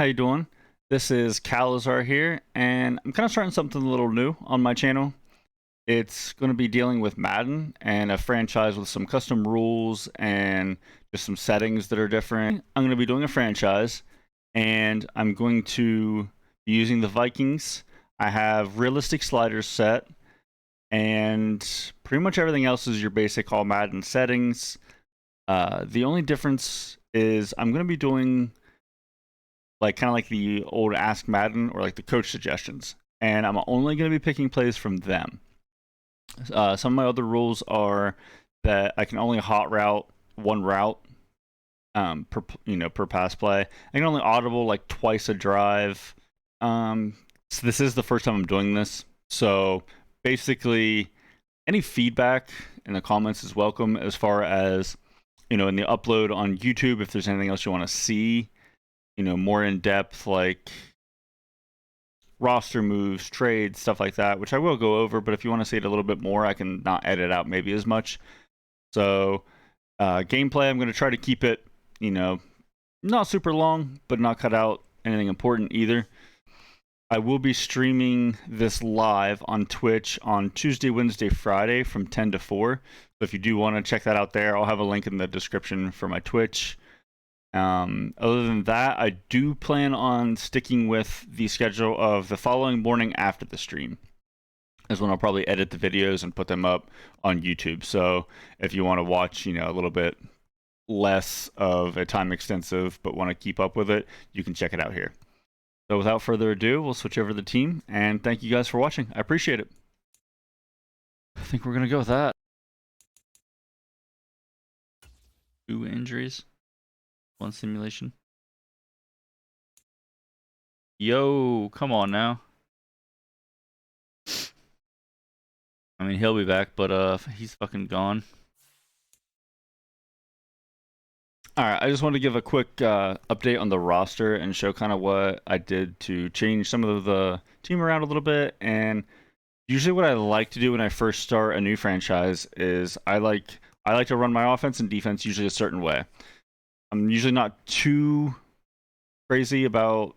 you doing? This is Calazar here, and I'm kind of starting something a little new on my channel. It's going to be dealing with Madden and a franchise with some custom rules and just some settings that are different. I'm going to be doing a franchise, and I'm going to be using the Vikings. I have realistic sliders set, and pretty much everything else is your basic all Madden settings. The only difference is I'm going to be doing like kind of like the old Ask Madden or like the coach suggestions, and I'm only going to be picking plays from them. Some of my other rules are that I can only hot route one route per pass play. I can only audible like twice a drive. So this is the first time I'm doing this, so basically any feedback in the comments is welcome, as far as in the upload on YouTube, if there's anything else you want to see, more in depth, like roster moves, trades, stuff like that, which I will go over. But if you want to see it a little bit more, I can not edit out maybe as much. So gameplay, I'm going to try to keep it, not super long, but not cut out anything important either. I will be streaming this live on Twitch on Tuesday, Wednesday, Friday from 10 to 4. So if you do want to check that out there, I'll have a link in the description for my Twitch. Other than that, I do plan on sticking with the schedule of the following morning after the stream is when I'll probably edit the videos and put them up on YouTube. So if you want to watch, a little bit less of a time extensive but want to keep up with it, you can check it out here. So without further ado, we'll switch over to the team, and thank you guys for watching. I appreciate it. I think we're going to go with that. 2 injuries. 1 simulation. Yo, come on now. I mean, he'll be back, but he's fucking gone. Alright, I just wanted to give a quick update on the roster and show kind of what I did to change some of the team around a little bit. And usually what I like to do when I first start a new franchise is I like to run my offense and defense usually a certain way. I'm usually not too crazy about,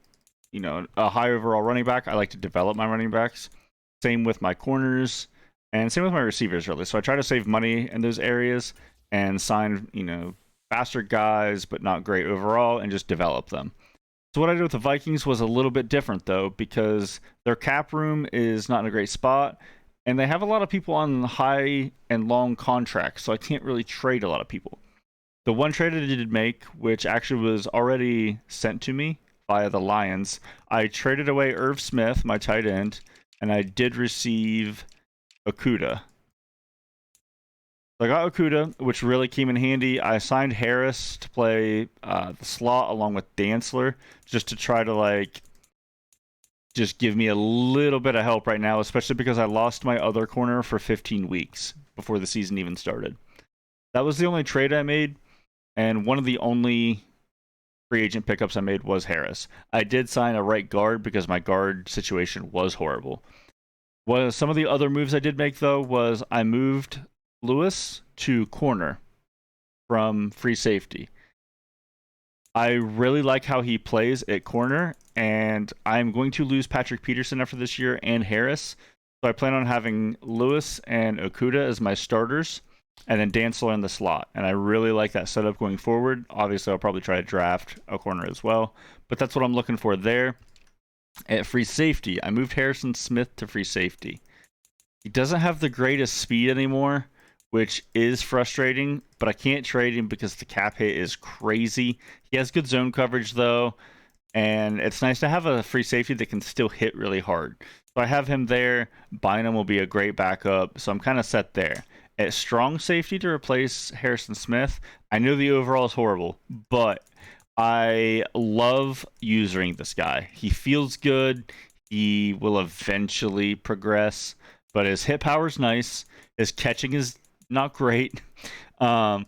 a high overall running back. I like to develop my running backs. Same with my corners, and same with my receivers, really. So I try to save money in those areas and sign, faster guys, but not great overall, and just develop them. So what I did with the Vikings was a little bit different, though, because their cap room is not in a great spot, and they have a lot of people on high and long contracts, so I can't really trade a lot of people. The one trade I did make, which actually was already sent to me via the Lions, I traded away Irv Smith, my tight end, and I did receive Okudah. So I got Okudah, which really came in handy. I signed Harris to play the slot along with Dantzler, just to try to just give me a little bit of help right now, especially because I lost my other corner for 15 weeks before the season even started. That was the only trade I made, and one of the only free agent pickups I made was Harris. I did sign a right guard because my guard situation was horrible. Some of the other moves I did make, though, was I moved Lewis to corner from free safety. I really like how he plays at corner, and I'm going to lose Patrick Peterson after this year and Harris. So I plan on having Lewis and Okudah as my starters, and then Dantzler in the slot. And I really like that setup going forward. Obviously, I'll probably try to draft a corner as well, but that's what I'm looking for there. At free safety, I moved Harrison Smith to free safety. He doesn't have the greatest speed anymore, which is frustrating, but I can't trade him because the cap hit is crazy. He has good zone coverage, though, and it's nice to have a free safety that can still hit really hard. So I have him there. Bynum will be a great backup, so I'm kind of set there. At strong safety to replace Harrison Smith, I know the overall is horrible, but I love using this guy. He feels good. He will eventually progress, but his hit power is nice. His catching is not great, but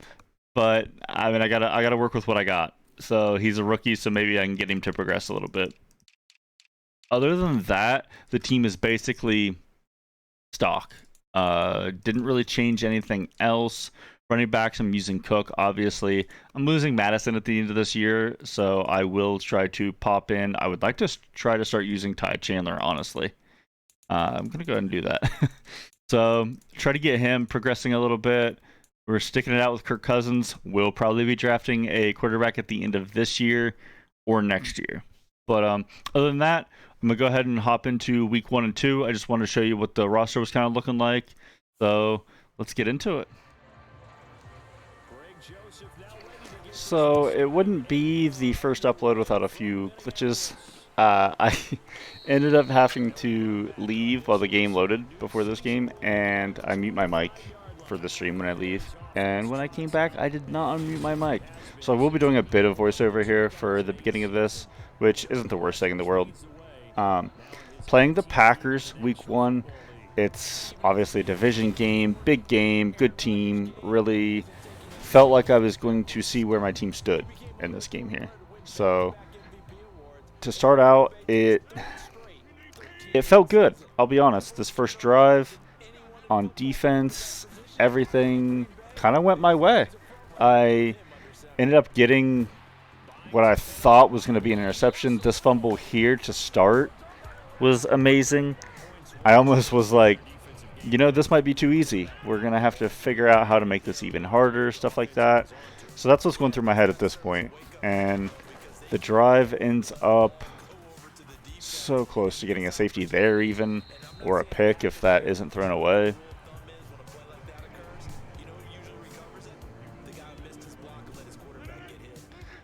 I mean, I gotta work with what I got. So he's a rookie, so maybe I can get him to progress a little bit. Other than that, the team is basically stock. Didn't really change anything else. Running backs, I'm using Cook, obviously. I'm losing Madison at the end of this year, so I will try to pop in. I would like to try to start using Ty Chandler, honestly. I'm going to go ahead and do that. So try to get him progressing a little bit. We're sticking it out with Kirk Cousins. We'll probably be drafting a quarterback at the end of this year or next year. But other than that, I'm gonna go ahead and hop into week 1 and 2. I just want to show you what the roster was kind of looking like. So let's get into it. So it wouldn't be the first upload without a few glitches. I ended up having to leave while the game loaded before this game, and I mute my mic for the stream when I leave. And when I came back, I did not unmute my mic. So I will be doing a bit of voiceover here for the beginning of this, which isn't the worst thing in the world. Playing the Packers week 1, it's obviously a division game, big game, good team. Really felt like I was going to see where my team stood in this game here. So to start out, it felt good. I'll be honest. This first drive on defense, everything kind of went my way. I ended up getting what I thought was going to be an interception. This fumble here to start was amazing. I almost was like, you know, this might be too easy. We're going to have to figure out how to make this even harder, stuff like that. So that's what's going through my head at this point. And the drive ends up so close to getting a safety there even, or a pick if that isn't thrown away.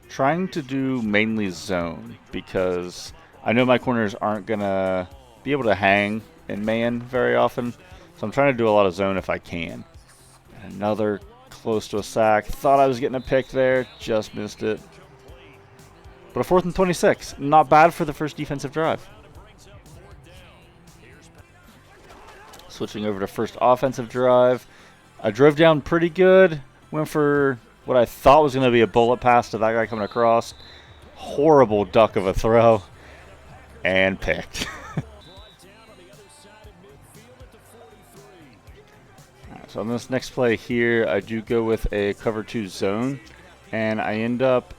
Trying to do mainly zone because I know my corners aren't going to be able to hang in man very often. So I'm trying to do a lot of zone if I can. And another close to a sack. Thought I was getting a pick there. Just missed it. But a 4th and 26. Not bad for the first defensive drive. Switching over to first offensive drive. I drove down pretty good. Went for what I thought was going to be a bullet pass to that guy coming across. Horrible duck of a throw. And picked. So on this next play here, I do go with a cover 2 zone, and I end up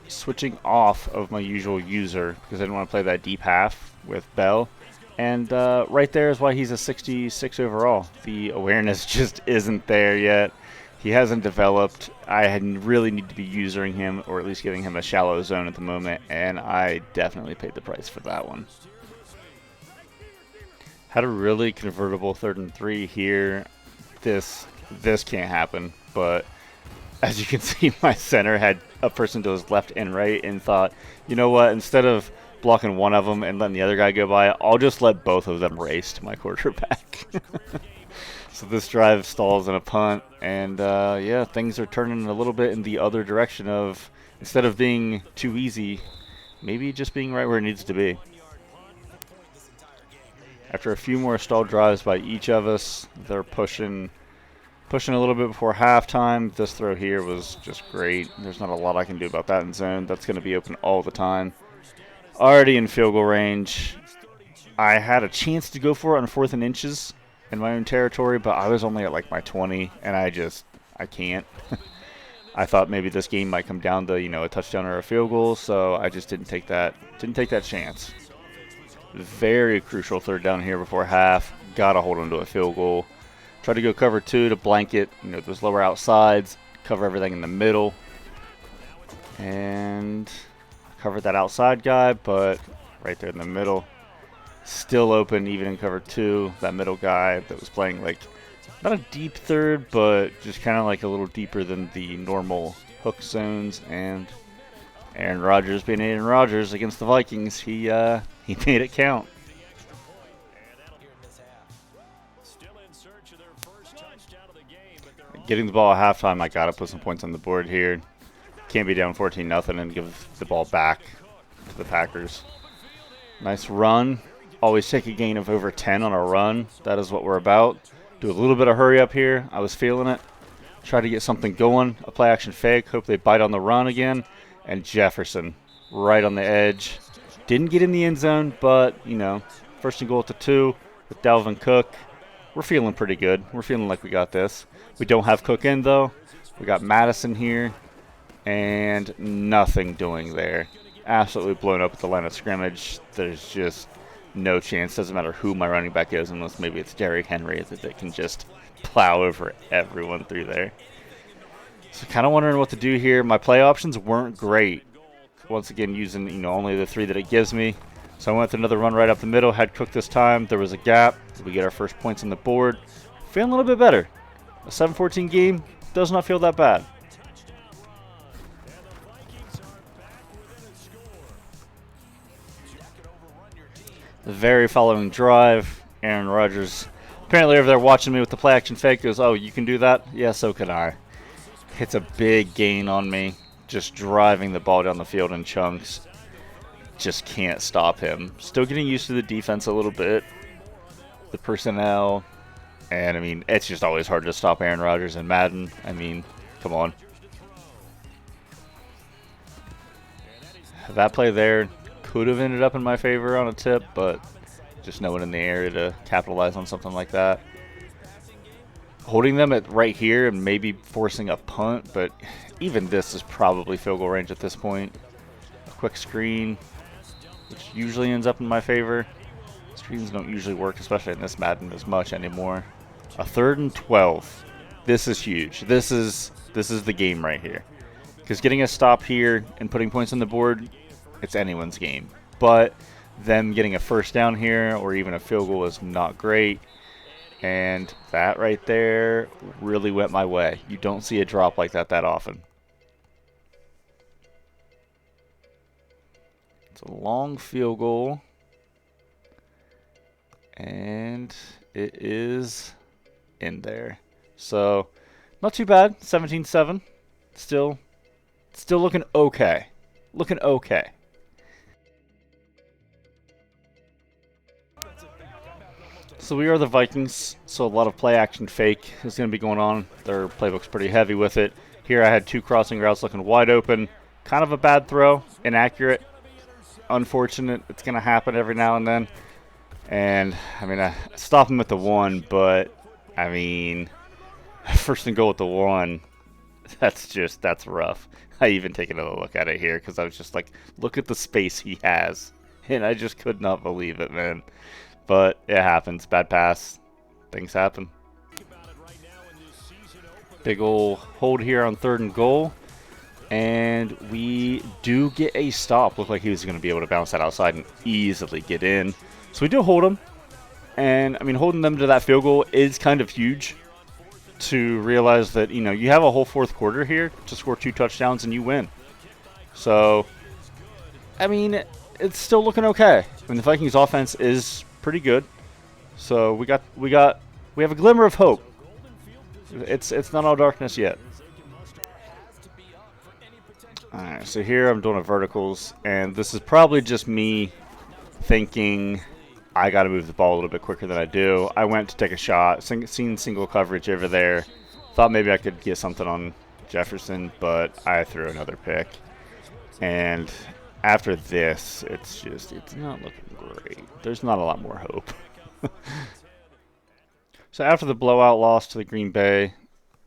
switching off of my usual user because I didn't want to play that deep half with Bell. And right there is why he's a 66 overall. The awareness just isn't there yet. He hasn't developed. I really need to be using him, or at least giving him a shallow zone at the moment, and I definitely paid the price for that one. Had a really convertible 3rd and 3 here. This can't happen, but as you can see, my center had a person to his left and right and thought, you know what, instead of blocking one of them and letting the other guy go by, I'll just let both of them race to my quarterback. So this drive stalls in a punt, and yeah, things are turning a little bit in the other direction of, instead of being too easy, maybe just being right where it needs to be. After a few more stalled drives by each of us, they're pushing a little bit before halftime. This throw here was just great. There's not a lot I can do about that in zone. That's going to be open all the time. Already in field goal range. I had a chance to go for it on 4th and inches in my own territory, but I was only at like my 20, and I can't. I thought maybe this game might come down to, you know, a touchdown or a field goal, so I just didn't take that chance. Very crucial 3rd down here before half. Gotta hold on to a field goal. Try to go cover 2 to blanket, you know, those lower outsides, cover everything in the middle, and cover that outside guy, but right there in the middle, still open even in cover 2. That middle guy that was playing like not a deep 3rd, but just kind of like a little deeper than the normal hook zones. And Aaron Rodgers being Aaron Rodgers against the Vikings, he made it count. Getting the ball at halftime, I gotta put some points on the board here. Can't be down 14-0 and give the ball back to the Packers. Nice run. Always take a gain of over 10 on a run. That is what we're about. Do a little bit of hurry up here. I was feeling it. Try to get something going. A play action fake. Hope they bite on the run again. And Jefferson right on the edge. Didn't get in the end zone, but, you know, 1st and goal at the 2 with Dalvin Cook. we're feeling pretty good. We're feeling like we got this. We don't have Cook in, though. We got Madison here, and nothing doing there. Absolutely blown up at the line of scrimmage. There's just no chance. Doesn't matter who my running back is, unless maybe it's Derrick Henry that can just plow over everyone through there. So kind of wondering what to do here. My play options weren't great. Once again, using only the 3 that it gives me. So I went with another run right up the middle. Had Cook this time. There was a gap. We get our first points on the board. Feeling a little bit better. A 7-14 game does not feel that bad. The very following drive, Aaron Rodgers, apparently over there watching me with the play action fake, goes, "Oh, you can do that? Yeah, so can I." Hits a big gain on me, just driving the ball down the field in chunks. Just can't stop him. Still getting used to the defense a little bit, the personnel, and I mean, it's just always hard to stop Aaron Rodgers in Madden. I mean, come on. That play there could have ended up in my favor on a tip, but just no one in the area to capitalize on something like that. Holding them at right here and maybe forcing a punt, but even this is probably field goal range at this point. A quick screen, which usually ends up in my favor. Screens don't usually work, especially in this Madden, as much anymore. A 3rd and 12. This is huge. This is the game right here. Because getting a stop here and putting points on the board, it's anyone's game. But them getting a first down here or even a field goal is not great. And that right there really went my way. You don't see a drop like that often. It's a long field goal. And it is in there. So, not too bad. 17-7. Still looking okay. Looking okay. So we are the Vikings, so a lot of play action fake is going to be going on. Their playbook's pretty heavy with it. Here I had 2 crossing routes looking wide open. Kind of a bad throw. Inaccurate. Unfortunate. It's going to happen every now and then. And, I mean, I stop him at the 1, but, I mean, first and goal with the 1, that's rough. I even take another look at it here because I was just like, look at the space he has. And I just could not believe it, man. But it happens. Bad pass. Things happen. Big ol' hold here on 3rd and goal. And we do get a stop. Looked like he was going to be able to bounce that outside and easily get in. So we do hold them. And, I mean, holding them to that field goal is kind of huge. To realize that, you have a whole 4th quarter here to score 2 touchdowns and you win. So, I mean, it's still looking okay. I mean, the Vikings offense is pretty good. So we have a glimmer of hope. It's not all darkness yet. Alright, so here I'm doing a verticals, and this is probably just me thinking I got to move the ball a little bit quicker than I do. I went to take a shot, seen single coverage over there. Thought maybe I could get something on Jefferson, but I threw another pick. And after this, it's not looking great. There's not a lot more hope. So after the blowout loss to the Green Bay,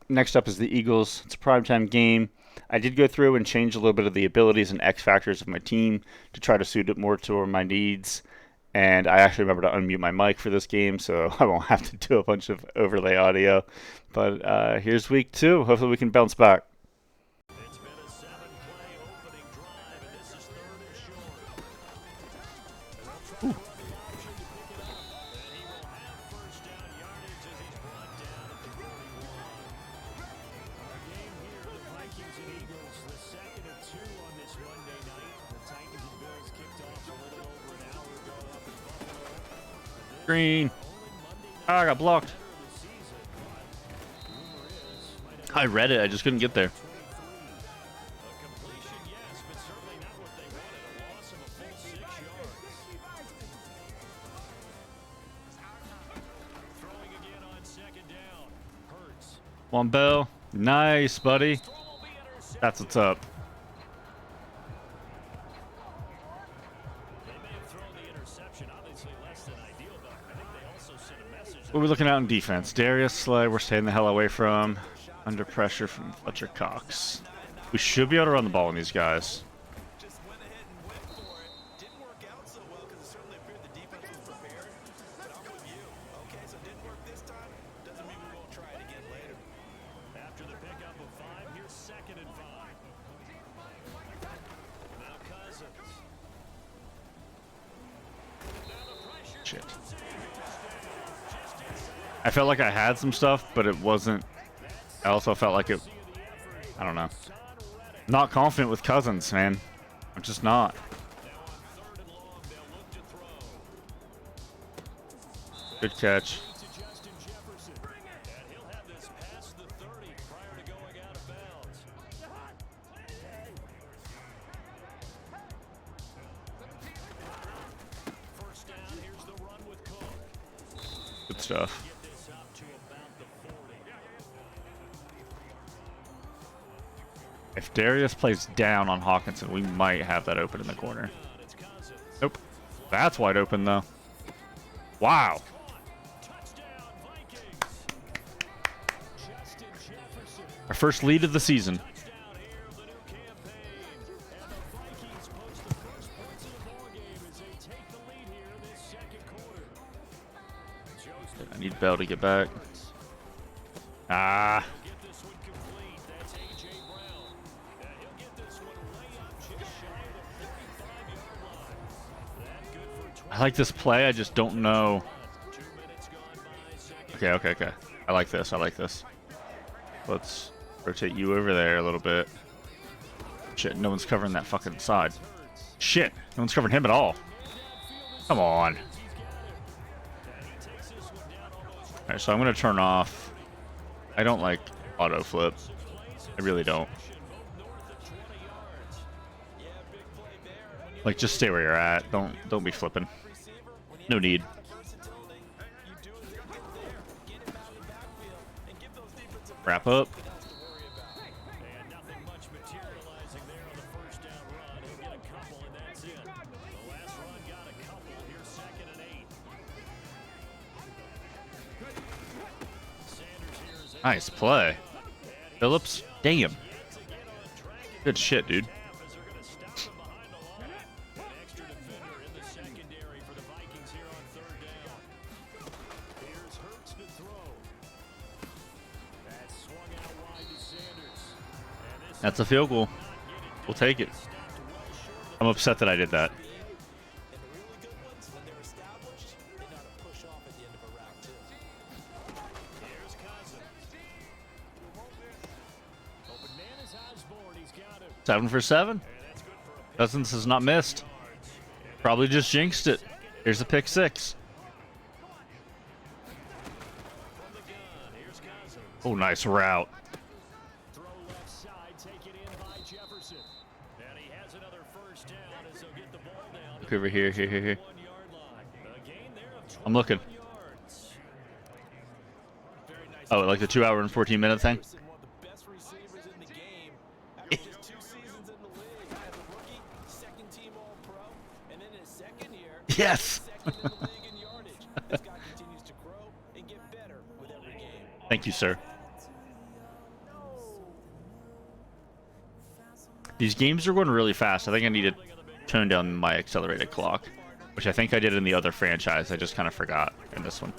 next up is the Eagles. It's a primetime game. I did go through and change a little bit of the abilities and X factors of my team to try to suit it more to my needs. And I actually remember to unmute my mic for this game, so I won't have to do a bunch of overlay audio. But here's week 2. Hopefully we can bounce back. It's been a 7-play opening drive, and this is 3rd and short. Ooh. And he will have first down yardage as he's brought down at the 41. Our game here, the Vikings and Eagles, the 2nd of 2 on this Monday night. The Titans and Bills kicked off a little over an hour ago up in Buffalo. Green. I got blocked. I read it. I just couldn't get there. A completion, yes, but certainly not what they wanted. A loss of a full 6 yards. Throwing again on 2nd down. Hurts. One bell. Nice, buddy. That's what's up. They may have thrown the interception, obviously less than ideal, but I think they also sent a message What are we looking at in defense? Darius Slay, we're staying the hell away from. Under pressure from Fletcher Cox. We should be able to run the ball on these guys. Just went ahead and went for it. Didn't work out so well because it certainly appeared the defense was prepared. But I'm with you. Okay, so it didn't work this time. Doesn't mean we won't try it again later. After the pickup of 5, here's 2nd and 5. Now Cousins. Shit. I felt like I had some stuff, but it wasn't. I also felt like it. I don't know. Not confident with Cousins, man. I'm just not. Good catch. Good stuff. If Darius plays down on Hawkinson, we might have that open in the corner. Nope. That's wide open, though. Wow. Our first lead of the season. I need Bell to get back. Ah. I like this play, I just don't know. Okay. I like this, Let's rotate you over there a little bit. Shit, no one's covering that fucking side. Shit, no one's covering him at all. Come on. Alright, so I'm gonna turn off. I don't like auto flip. I really don't. Like, just stay where you're at. Don't be flipping. No need. Wrap up. Nice play. Phillips. Damn. Good shit, dude. That's a field goal. We'll take it. I'm upset that I did that. Seven for 7. Cousins has not missed. Probably just jinxed it. Here's a pick 6. Oh, nice route. Look over here, here. I'm looking. Oh, like the 2 hour and 14-minute thing? Yes! Thank you, sir. These games are going really fast. I think I need to tone down my accelerated clock, which I think I did in the other franchise. I just kind of forgot in this one.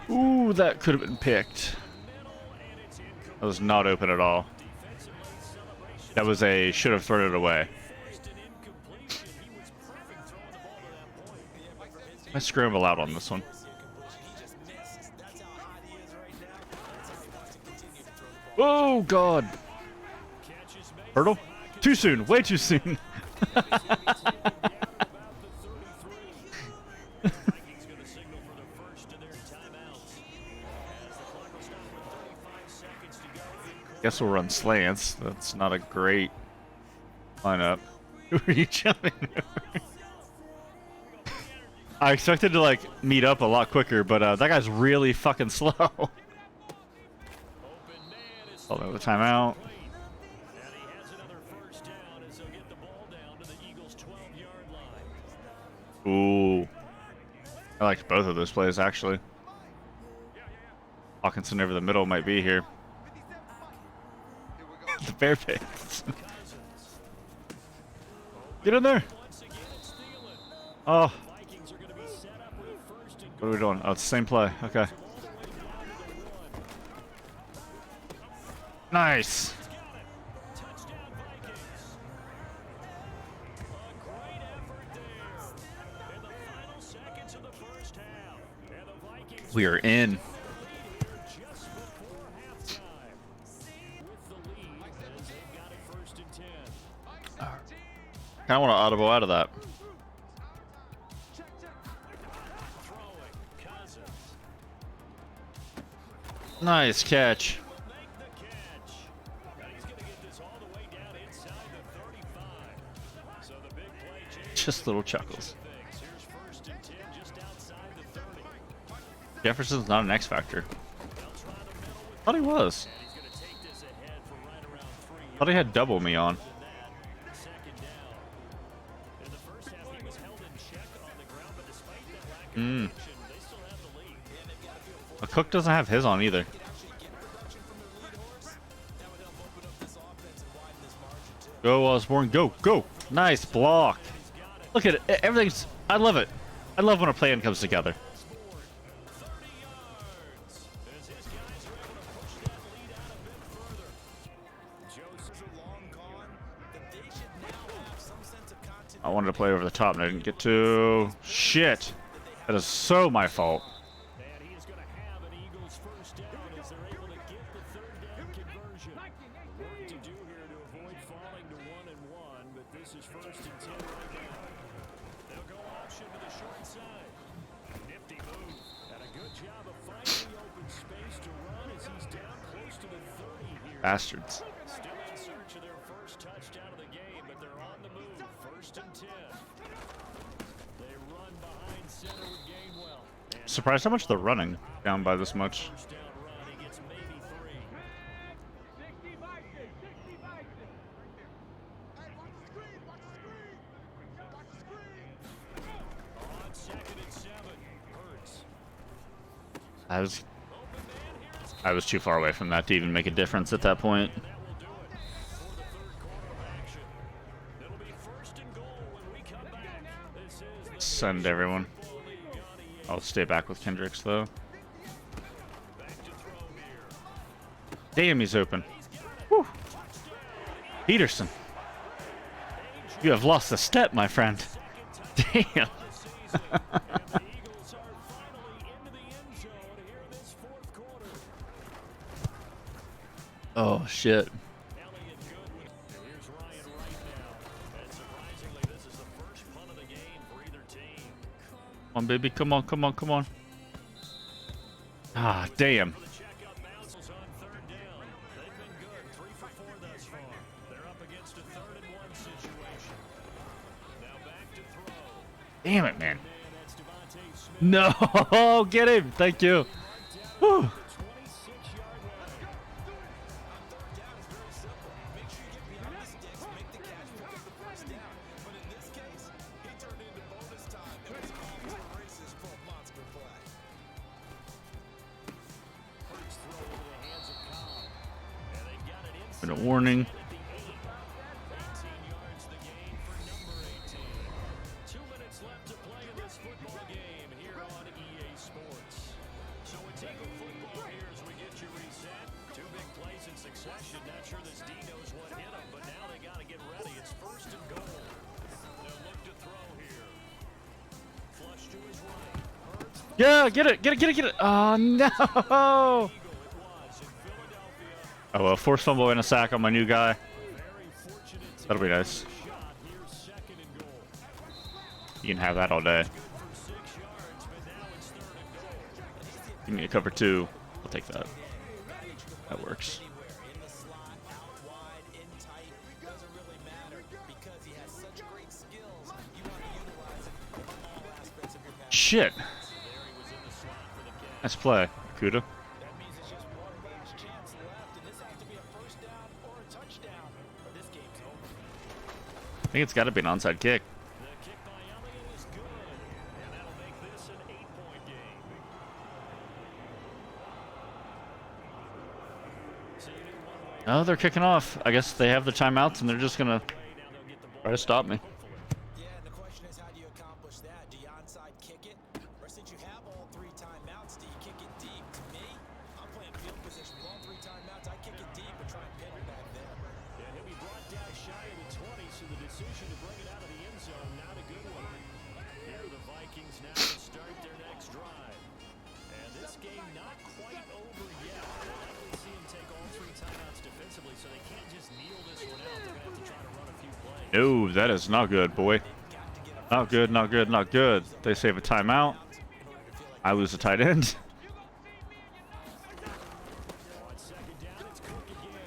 Ooh, that could have been picked. That was not open at all. That was a should have thrown it away. I scramble out on this one. Oh, God. Hurdle? Too soon. Way too soon. Guess we'll run slants. That's not a great lineup. Who are you jumping over? I expected to, like, meet up a lot quicker, but that guy's really fucking slow. Oh, another timeout. Ooh. I liked both of those plays, actually. Hawkinson over the middle might be here. The bear pits. Get in there. Oh. What are we doing? Oh, it's the same play. Okay. Nice. We are in. Kind of want to audible out of that. Nice catch. Just little chuckles. Jefferson's not an X factor. Thought he was. Thought he had double me on. Cook doesn't have his on either. Go, Osborne. Go, go. Nice block. Look at it. Everything's... I love it. I love when a plan comes together. I wanted to play over the top and I didn't get to. Shit. That is so my fault. Bastards. Still in search of their first touchdown of the game, but they're on the move. 1st and 10. They run behind center with Gainwell. Surprised how much they're running down by this much. First down run, he gets maybe 3. On 2nd and 7, Hurts. I was too far away from that to even make a difference at that point. That will do it for the third quarter of action. It'll be 1st and goal when we come back. This is the Send everyone. Football League on EA. I'll stay back with Kendricks though. Back to throw here. Damn, he's open. Whew. Peterson. You have lost a step, my friend. Damn. The Eagles are finally into the end zone here in this 4th quarter. Oh, shit. Elliott Goodwin. Here's Ryan right now. And surprisingly, this is the first punt of the game for either team. Come on, baby. Come on, come on, come on. Ah, damn. The checkup bounces on 3rd down. They've been good, 3 for 4 thus far. They're up against a 3rd and 1 situation. Now back to throw. Damn it, man. Man, that's Devontae Smith. No, get him. Thank you. Whew. 26-yard line. Hurts throw into the hands of Cobb. And they got it inside. Been a warning. At the 8. 18 yards the gain for number 18. 2 minutes left to play in this football game here on EA Sports. So it's Eagle football here as we get you reset. 2 big plays in succession. Not sure this D knows what hit him, but now they got to get ready. It's 1st and goal. They'll look to throw here. Flush to his right. Hurts. Yeah, get it, get it, get it, get it. Oh, no. Eagle it was in Philadelphia. Oh, well, forced fumble and a sack on my new guy. Very fortunate to That'll be nice. shot. Here's 2nd and goal. You can have that all day. Good for 6 yards, but now it's 3rd and goal. Give me a cover 2. I'll take that. That works. Shit. Nice play, Kuda. That means it's just one last chance left, and this has to be a 1st down or a touchdown, or this game's over. I think it's got to be an onside kick. The kick by Elliott is good, and that'll make this an 8 Oh, they're kicking off. I guess they have the timeouts and they're just gonna try to stop me. Yeah, and the question is, how do you accomplish that? Do you onside kick it? Or since you have all 3 timeouts, do you kick it deep? To me, I'm playing field position. With all 3 timeouts, I kick it deep and try and pin it back there. And he'll be brought down shy of the 20, so the decision to bring it out of the end zone, not a good one. Here are the Vikings now to start their next drive. And this game not quite over yet. We'll likely see him take all 3 timeouts defensively, so they can't just kneel this one out. They're going to have to try to run a few plays. No, that is not good, boy. Not good, not good, not good. They save a timeout. I lose a tight end. On second down, it's Cook again.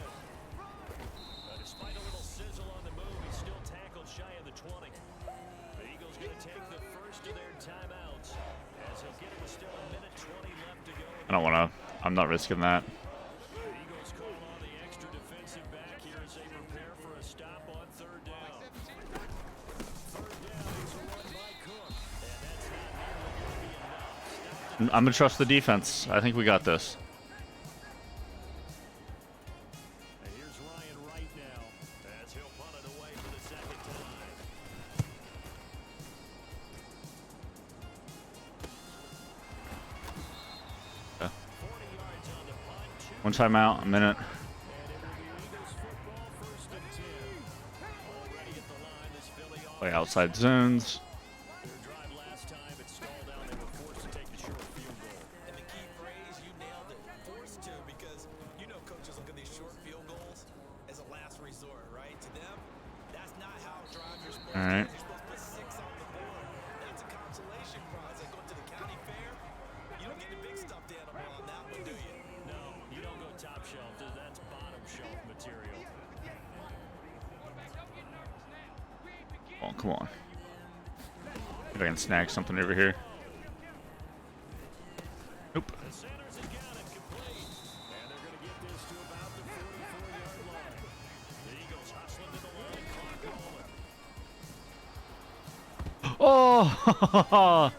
Despite a little sizzle on the move, he's still tackled shy of the 20. The Eagles going to take the first of their timeouts as he'll get it with still a minute 20 left to go. I don't want to. I'm not risking that. The Eagles call on the extra defensive back here as they prepare for a stop on third down. Third down is run by Cook, and that's not nearly going to be enough. I'm going to trust the defense. I think we got this. And here's Ryan right now as he'll punt it away for the second time. Yeah. 40 yards on the punt, 2 One timeout, a minute. and it will be Eagles football, first and 10. Already at the line, this Philly Play offense. outside zones. Their drive last time, it stalled out. They were forced to take the short field goal. And the key phrase, you nailed it, forced to, because you know coaches look at these short field goals as a last resort, right? To them, that's not how drives are supposed All to right. go. You're supposed to put 6 on the board. That's a consolation prize. Like going to the county fair, you don't get the big stuffed animal on that one, do you? No, you don't go top shelf. That's bottom shelf material. Oh, come on. If I can snag something over here. Nope. The Sanders has got it complete. And they're going to get this to about the 44-yard line. The Eagles hustling to the line, clock rolling. Oh,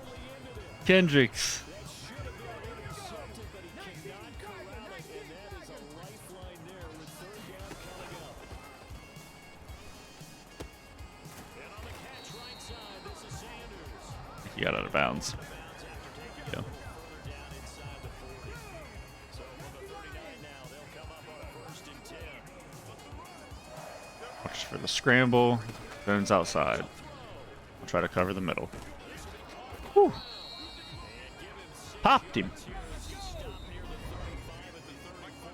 Kendricks. That should have been intercepted, but he cannot corral it, and that is a lifeline there with third down coming up. And on the catch right side, this is Sanders. He got out of bounds. Out of bounds after taking it Yeah. a little further down inside the 40. So from the 39 now, they'll come up on first and 10. Watch for the scramble. Bones outside. I'll try to cover the middle. Whew. Popped him. Stop near the 35 at the 34.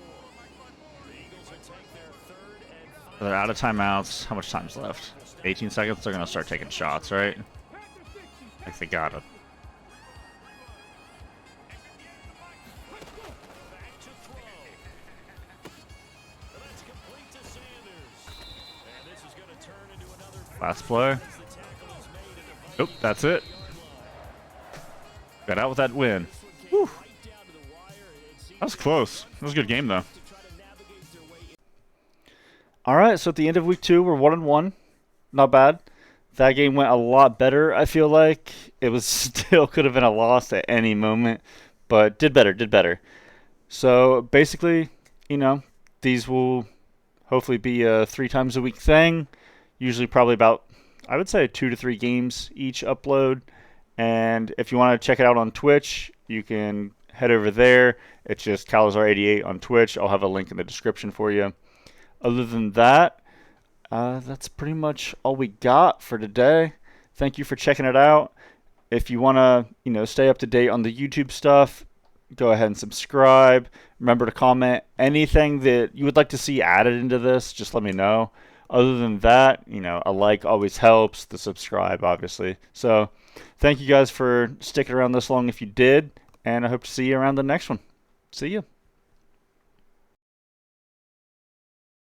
The Eagles will take their third and final. They're out of timeouts. How much time's left? 18 seconds. They're gonna start taking shots, right? Like they gotta. Back to throw. And that's complete to Sanders. And this is going to turn into another Last play. as the tackle is made at the Nope, that's it. 5-yard line. Got out with that win. This one came right down to the wire. It seems That was close. That was a good game, though. to try to navigate their way in. All right, so at the end of week 2, we're 1-1. Not bad. That game went a lot better, I feel like. It was still could have been a loss at any moment, but did better. So basically, these will hopefully be a 3 times a week thing. Usually probably about, I would say, 2 to 3 games each upload. And if you want to check it out on Twitch, you can head over there. It's just Calazar88 on Twitch. I'll have a link in the description for you. Other than that, that's pretty much all we got for today. Thank you for checking it out. If you want to, stay up to date on the YouTube stuff, go ahead and subscribe. Remember to comment anything that you would like to see added into this. Just let me know. Other than that, a like always helps. The subscribe, obviously. So thank you guys for sticking around this long if you did. And I hope to see you around the next one. See ya.